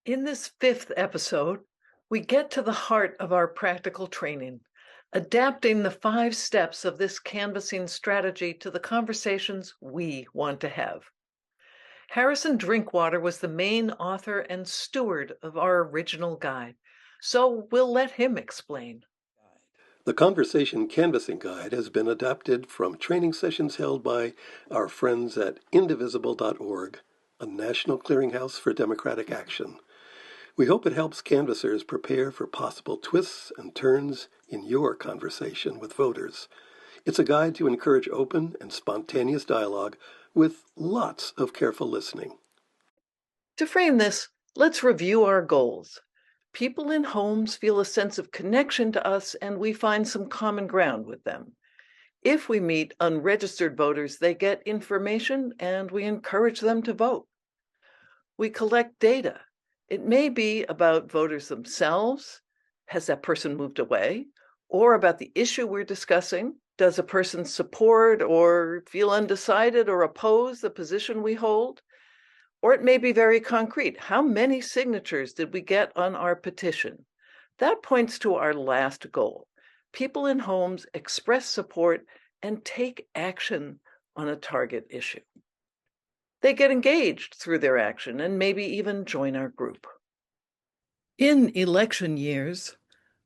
In this fifth episode, we get to the heart of our practical training, adapting the 5 steps of this canvassing strategy to the conversations we want to have. Harrison Drinkwater was the main author and steward of our original guide, so we'll let him explain. The Conversation Canvassing Guide has been adapted from training sessions held by our friends at indivisible.org, a national clearinghouse for democratic action. We hope it helps canvassers prepare for possible twists and turns in your conversation with voters. It's a guide to encourage open and spontaneous dialogue with lots of careful listening. To frame this, let's review our goals. People in homes feel a sense of connection to us, and we find some common ground with them. If we meet unregistered voters, they get information and we encourage them to vote. We collect data. It may be about voters themselves. Has that person moved away? Or about the issue we're discussing. Does a person support or feel undecided or oppose the position we hold? Or it may be very concrete. How many signatures did we get on our petition? That points to our last goal. People in homes express support and take action on a target issue. They get engaged through their action and maybe even join our group. In election years,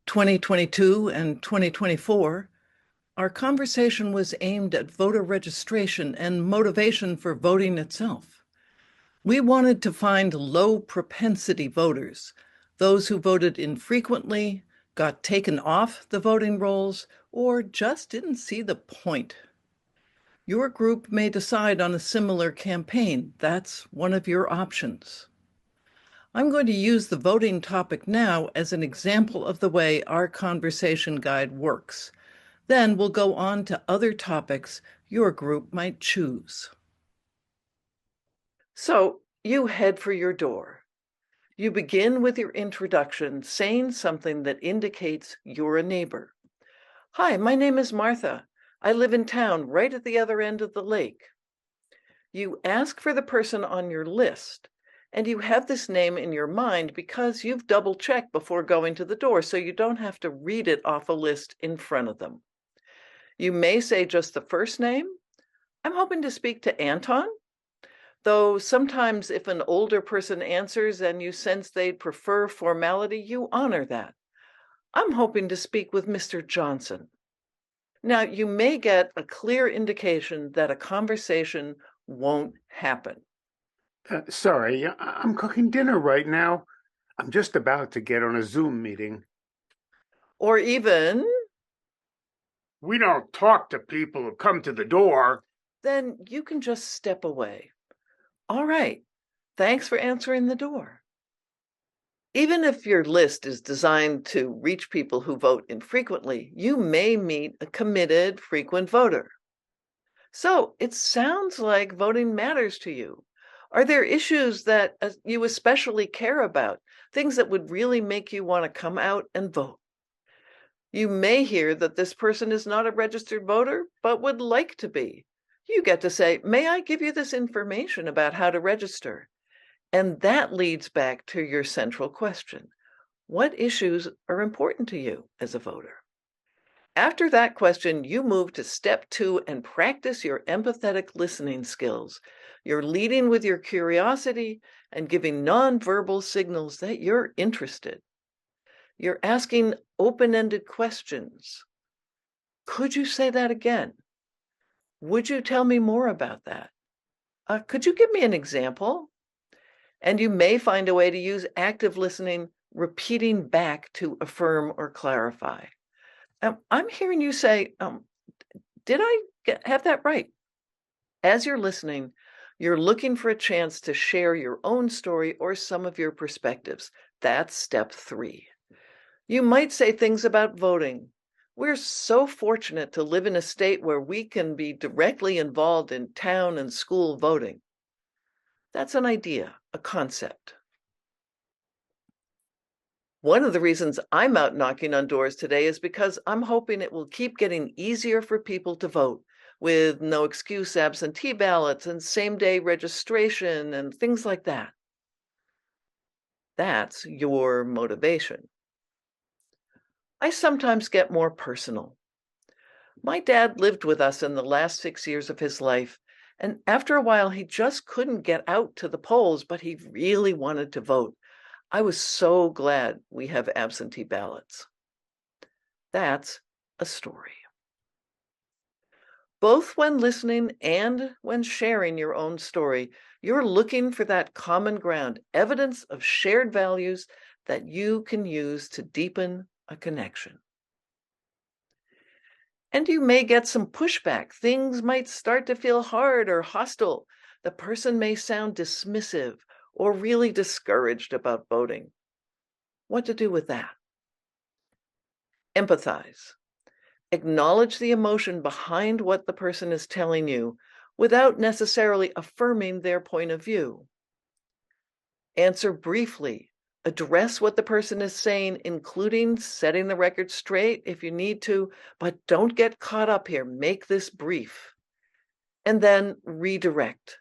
2022 and 2024, our conversation was aimed at voter registration and motivation for voting itself. We wanted to find low propensity voters, those who voted infrequently, got taken off the voting rolls, or just didn't see the point. Your group may decide on a similar campaign. That's one of your options. I'm going to use the voting topic now as an example of the way our conversation guide works. Then we'll go on to other topics your group might choose. So you head for your door. You begin with your introduction, saying something that indicates you're a neighbor. Hi, my name is Martha. I live in town right at the other end of the lake. You ask for the person on your list, and you have this name in your mind because you've double-checked before going to the door, so you don't have to read it off a list in front of them. You may say just the first name. I'm hoping to speak to Anton. Though sometimes if an older person answers and you sense they'd prefer formality, you honor that. I'm hoping to speak with Mr. Johnson. Now, you may get a clear indication that a conversation won't happen. Sorry, I'm cooking dinner right now. I'm just about to get on a Zoom meeting. Or even, We don't talk to people who come to the door. then you can just step away. All right, thanks for answering the door. Even if your list is designed to reach people who vote infrequently, you may meet a committed, frequent voter. So it sounds like voting matters to you. Are there issues that you especially care about, things that would really make you want to come out and vote? You may hear that this person is not a registered voter, but would like to be. You get to say, may I give you this information about how to register? And that leads back to your central question. What issues are important to you as a voter? After that question, you move to step 2 and practice your empathetic listening skills. You're leading with your curiosity and giving nonverbal signals that you're interested. You're asking open-ended questions. Could you say that again? Would you tell me more about that? Could you give me an example? And you may find a way to use active listening, repeating back to affirm or clarify. I'm hearing you say, did I have that right? As you're listening, you're looking for a chance to share your own story or some of your perspectives. That's step 3. You might say things about voting. We're so fortunate to live in a state where we can be directly involved in town and school voting. That's an idea, a concept. One of the reasons I'm out knocking on doors today is because I'm hoping it will keep getting easier for people to vote, with no excuse absentee ballots and same-day registration and things like that. That's your motivation. I sometimes get more personal. My dad lived with us in the last 6 years of his life, and after a while he just couldn't get out to the polls, but he really wanted to vote. I was so glad we have absentee ballots. That's a story. Both when listening and when sharing your own story, you're looking for that common ground, evidence of shared values that you can use to deepen a connection. And you may get some pushback. Things might start to feel hard or hostile. The person may sound dismissive or really discouraged about voting. What to do with that? Empathize. Acknowledge the emotion behind what the person is telling you without necessarily affirming their point of view. Answer briefly. Address what the person is saying, including setting the record straight if you need to, but don't get caught up here. Make this brief. And then redirect.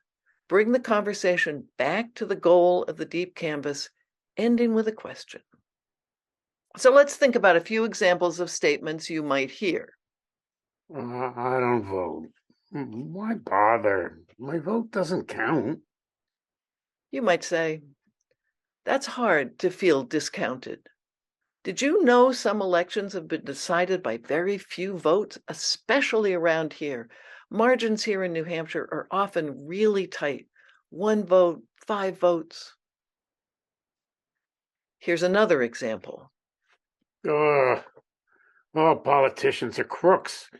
Bring the conversation back to the goal of the deep canvas, ending with a question. So let's think about a few examples of statements you might hear. I don't vote. Why bother? My vote doesn't count. You might say, that's hard to feel discounted. Did you know some elections have been decided by very few votes, especially around here? Margins here in New Hampshire are often really tight. 1 vote, 5 votes. Here's another example. Ugh. All politicians are crooks.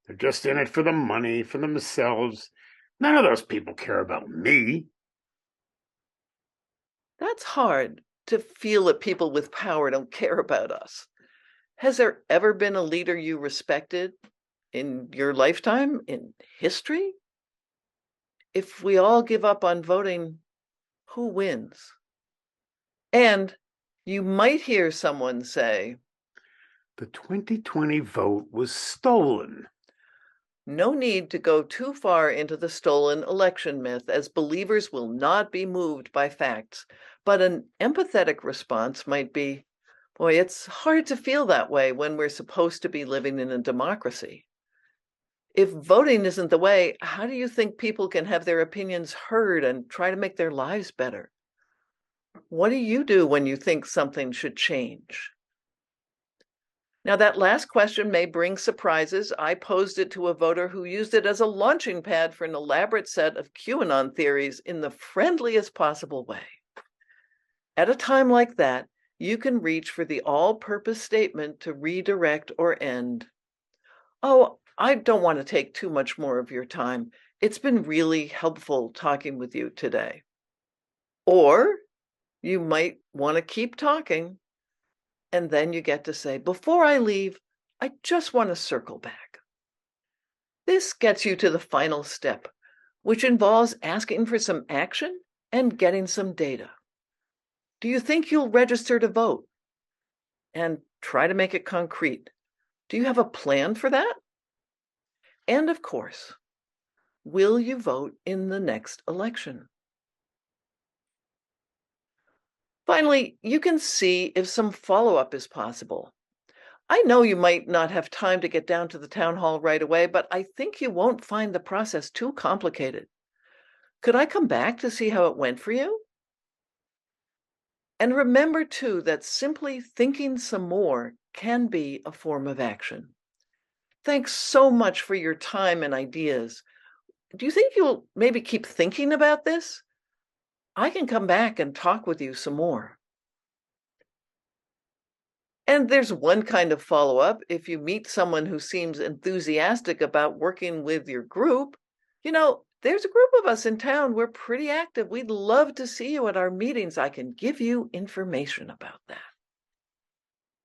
They're just in it for the money, for themselves. None of those people care about me. That's hard to feel that people with power don't care about us. Has there ever been a leader you respected in your lifetime, in history? If we all give up on voting, who wins? And you might hear someone say, The 2020 vote was stolen. no need to go too far into the stolen election myth, as believers will not be moved by facts. But an empathetic response might be, boy, it's hard to feel that way when we're supposed to be living in a democracy. If voting isn't the way, how do you think people can have their opinions heard and try to make their lives better? What do you do when you think something should change? Now, that last question may bring surprises. I posed it to a voter who used it as a launching pad for an elaborate set of QAnon theories in the friendliest possible way. At a time like that, you can reach for the all-purpose statement to redirect or end. Oh, I don't want to take too much more of your time. It's been really helpful talking with you today. Or you might want to keep talking, and then you get to say, before I leave, I just want to circle back. This gets you to the final step, which involves asking for some action and getting some data. Do you think you'll register to vote? And try to make it concrete. Do you have a plan for that? And of course, will you vote in the next election? Finally, you can see if some follow-up is possible. I know you might not have time to get down to the town hall right away, but I think you won't find the process too complicated. Could I come back to see how it went for you? And remember, too, that simply thinking some more can be a form of action. Thanks so much for your time and ideas. Do you think you'll maybe keep thinking about this? I can come back and talk with you some more. And there's one kind of follow-up. If you meet someone who seems enthusiastic about working with your group, there's a group of us in town. We're pretty active. We'd love to see you at our meetings. I can give you information about that.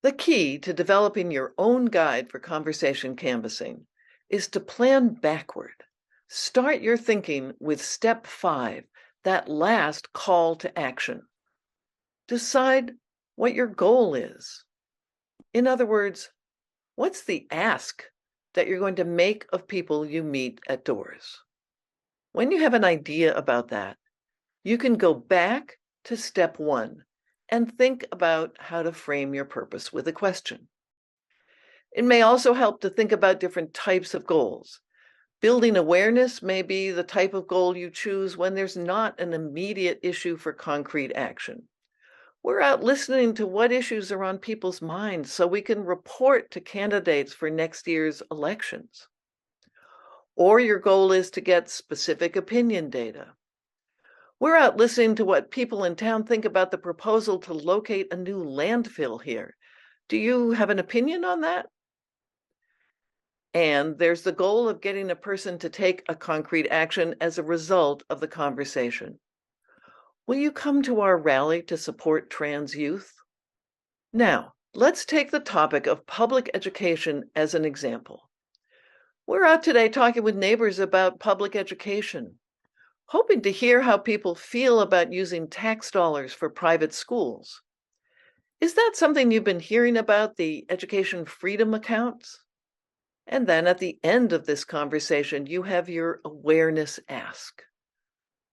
The key to developing your own guide for conversation canvassing is to plan backward. Start your thinking with step 5, that last call to action. Decide what your goal is. In other words, what's the ask that you're going to make of people you meet at doors? When you have an idea about that, you can go back to step 1 and think about how to frame your purpose with a question. It may also help to think about different types of goals. Building awareness may be the type of goal you choose when there's not an immediate issue for concrete action. We're out listening to what issues are on people's minds so we can report to candidates for next year's elections. Or your goal is to get specific opinion data. We're out listening to what people in town think about the proposal to locate a new landfill here. Do you have an opinion on that? And there's the goal of getting a person to take a concrete action as a result of the conversation. Will you come to our rally to support trans youth? Now, let's take the topic of public education as an example. We're out today talking with neighbors about public education, hoping to hear how people feel about using tax dollars for private schools. Is that something you've been hearing about, the education freedom accounts? And then at the end of this conversation, you have your awareness ask.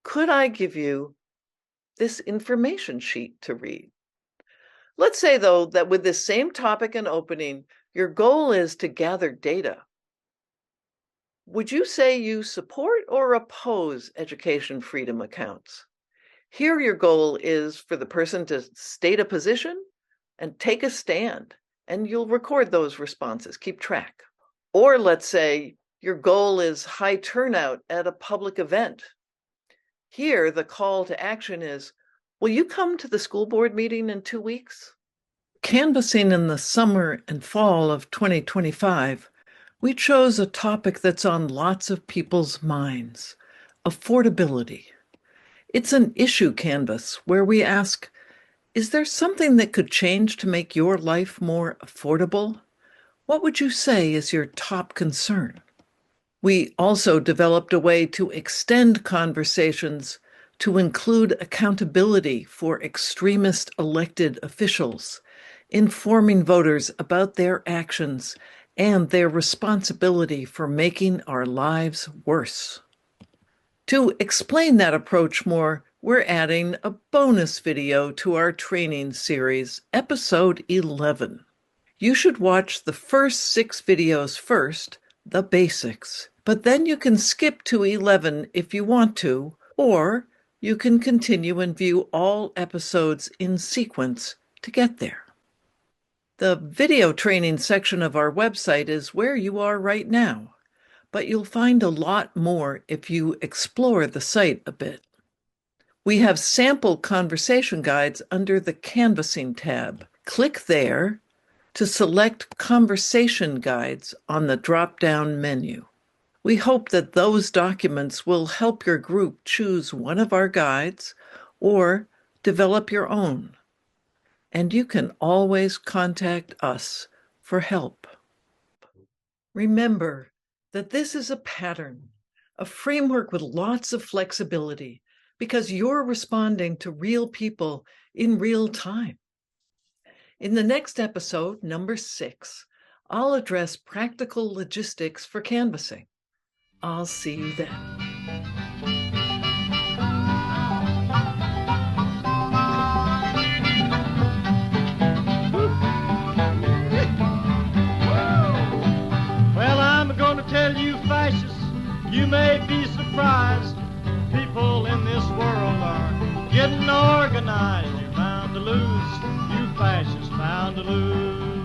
Could I give you this information sheet to read? Let's say, though, that with this same topic and opening, your goal is to gather data. Would you say you support or oppose education freedom accounts? Here, your goal is for the person to state a position and take a stand, and you'll record those responses, keep track. Or let's say your goal is high turnout at a public event. Here, the call to action is, will you come to the school board meeting in 2 weeks? Canvassing in the summer and fall of 2025, we chose a topic that's on lots of people's minds: affordability. It's an issue canvass where we ask, is there something that could change to make your life more affordable? What would you say is your top concern? We also developed a way to extend conversations to include accountability for extremist elected officials, informing voters about their actions and their responsibility for making our lives worse. To explain that approach more, we're adding a bonus video to our training series, episode 11. You should watch the first 6 videos first, the basics, but then you can skip to 11 if you want to, or you can continue and view all episodes in sequence to get there. The video training section of our website is where you are right now, but you'll find a lot more if you explore the site a bit. We have sample conversation guides under the Canvassing tab. Click there to select Conversation Guides on the drop-down menu. We hope that those documents will help your group choose one of our guides or develop your own. And you can always contact us for help. Remember that this is a pattern, a framework with lots of flexibility, because you're responding to real people in real time. In the next episode, number 6, I'll address practical logistics for canvassing. I'll see you then. Well, I'm going to tell you, fascists, you may be surprised. People in this world are getting organized. You're bound to lose. You fascists bound to lose.